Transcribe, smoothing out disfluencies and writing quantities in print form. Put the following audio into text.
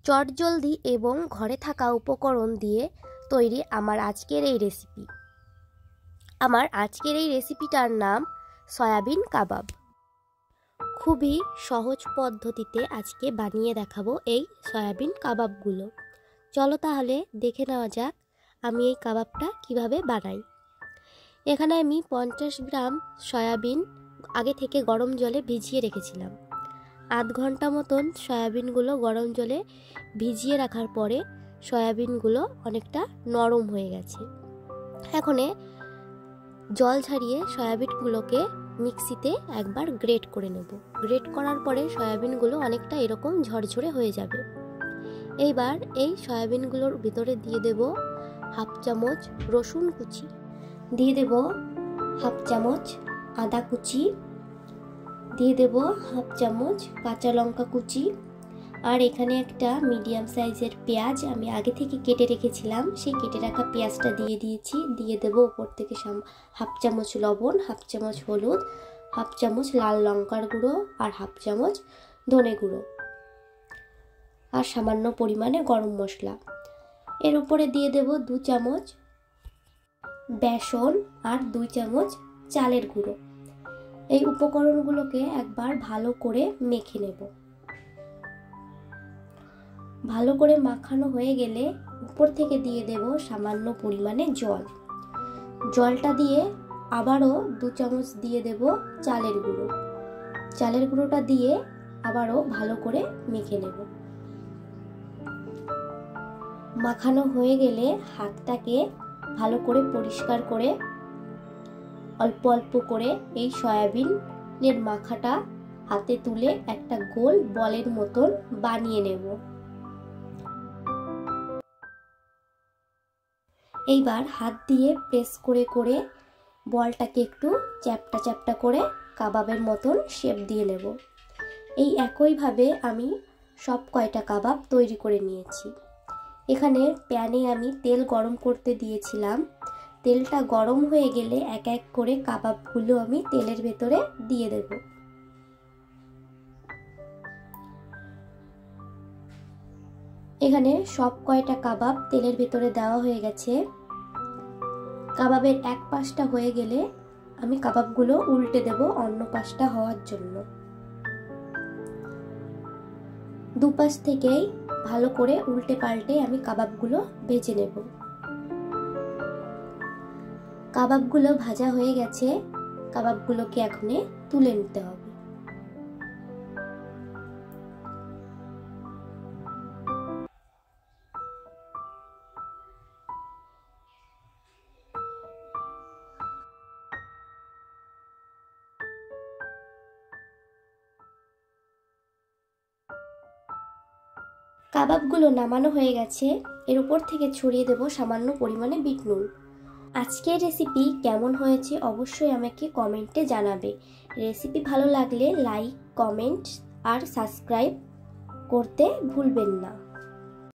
চটজলদি এবং ঘরে থাকা উপকরণ দিয়ে তৈরি আমার আজকের এই রেসিপি। আমার আজকের এই রেসিপিটার নাম সয়াবিন কাবাব। খুবই সহজ পদ্ধতিতে আজকে বানিয়ে দেখাবো এই সয়াবিন কাবাবগুলো। চলো তাহলে দেখে নেওয়া যাক আমি এই কাবাবটা কিভাবে বানাই। এখানে আমি 50 গ্রাম সয়াবিন আগে থেকে গরম জলে ভিজিয়ে রেখেছিলাম। আধ ঘন্টা মতন সয়াবিনগুলো গরম জলে ভিজিয়ে রাখার পরে সয়াবিনগুলো অনেকটা নরম হয়ে গেছে। এখন জল ছাড়িয়ে সয়াবিনগুলোকে মিক্সিতে একবার গ্রেট করে নেব। গ্রেট করার পরে সয়াবিনগুলো অনেকটা এরকম ঝরঝরে হয়ে যাবে। এইবার এই সয়াবিনগুলোর ভিতরে দিয়ে দেব হাফ চামচ রসুন কুচি, দিয়ে দেব হাফ চামচ আদা কুচি, দিয়ে দেব হাফ চামচ কাঁচা লঙ্কা কুচি, আর এখানে একটা মিডিয়াম সাইজের পেঁয়াজ আমি আগে থেকে কেটে রেখেছিলাম, সেই কেটে রাখা পেঁয়াজটা দিয়ে দিয়েছি। দিয়ে দেব উপর থেকে হাফ চামচ লবণ, হাফ চামচ হলুদ, হাফ চামচ লাল লঙ্কার গুঁড়ো, আর হাফ চামচ ধনে গুঁড়ো, আর সামান্য পরিমাণে গরম মশলা। এর উপরে দিয়ে দেব 2 চামচ বেসন আর 2 চামচ চালের গুঁড়ো। এই উপকরণগুলোকে একবার ভালো করে মেখে নেব। ভালো করে মাখানো হয়ে গেলে উপর থেকে দিয়ে দেব সামান্য পরিমাণে জল। জলটা দিয়ে আবারও 2 চামচ দিয়ে দেব চালের গুঁড়ো। চালের গুঁড়োটা দিয়ে আবারও ভালো করে মেখে নেব। মাখানো হয়ে গেলে হাতটাকে ভালো করে পরিষ্কার করে অল্প অল্প করে এই সয়াবিনের মাখাটা হাতে তুলে একটা গোল বলের মতন বানিয়ে নেব। এইবার হাত দিয়ে প্রেস করে করে বলটাকে একটু চ্যাপটা চ্যাপটা করে কাবাবের মতন শেপ দিয়ে নেব। এই একইভাবে আমি সব কয়টা কাবাব তৈরি করে নিয়েছি। এখানে প্যানে আমি তেল গরম করতে দিয়েছিলাম। তেলটা গরম হয়ে গেলে এক এক করে কাবাবগুলো আমি তেলের ভেতরে দিয়ে দেব। এখানে সব কয়টা কাবাব তেলের ভেতরে দেওয়া হয়ে গেছে। কাবাবের এক পাশটা হয়ে গেলে আমি কাবাবগুলো উল্টে দেব অন্য পাশটা হওয়ার জন্য। দুপাশ থেকেই ভালো করে উল্টে পাল্টে আমি কাবাবগুলো ভেজে নেব। কাবাবগুলো ভাজা হয়ে গেছে। কাবাবগুলোকে এখন তুলে নিতে হবে। কাবাবগুলো নামানো হয়ে গেছে। এর উপর থেকে ছড়িয়ে দেব সামান্য পরিমাণে বিট নুন। আজকের রেসিপি কেমন হয়েছে অবশ্যই আমাকে কমেন্টে জানাবে। রেসিপি ভালো লাগলে লাইক, কমেন্ট আর সাবস্ক্রাইব করতে ভুলবেন না।